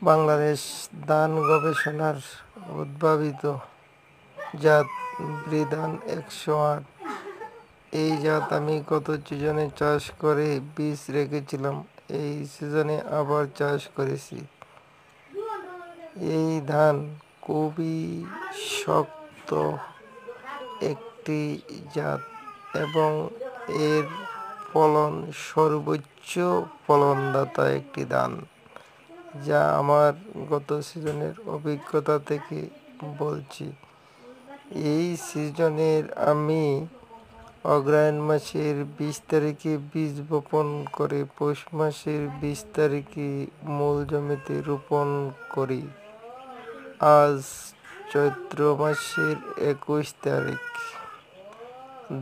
বাংলাদেশ ধান গবেষণার উদ্ভাবিত জাত বিধান 108। এই জাত আমি গত সিজনে চাষ করে বীজ রেখেছিলাম, এই সিজনে আবার চাষ করেছি। এই ধান খুবই শক্ত একটি জাত এবং এর ফলন সর্বোচ্চ ফলনদাতা একটি ধান, যা আমার গত সিজনের অভিজ্ঞতা থেকে বলছি। এই সিজনের আমি অগ্রহায়ণ মাসের 20 তারিখে বীজ বপন করে পৌষ মাসের 20 তারিখে মূল জমিতে রোপণ করি। আজ চৈত্র মাসের 21 তারিখ।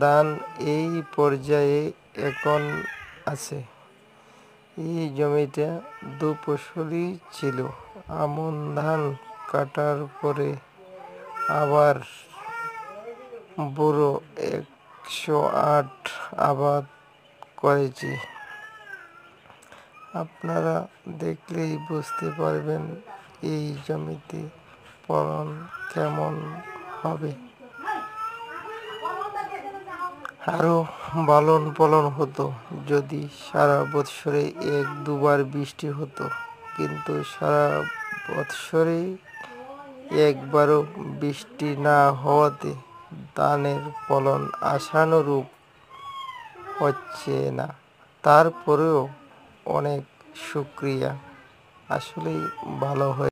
ধান এই পর্যায়ে এখন আছে। এই জমিটা দুফসলি ছিল। আমন ধান কাটার পরে আবার বোরো 108 আবাদ করেছি। আপনারা দেখলেই বুঝতে পারবেন এই জমিতে ফলন কেমন হবে। আরো ভালো ফলন হতো যদি সারা বৎসরে 1-2 বার বৃষ্টি হতো, কিন্তু সারা বৎসরে একবারও বৃষ্টি না হওয়াতে ধানের ফলন আশানুরূপ হচ্ছে না। তারপরেও অনেক শুকরিয়া, আসলেই ভালো হয়ে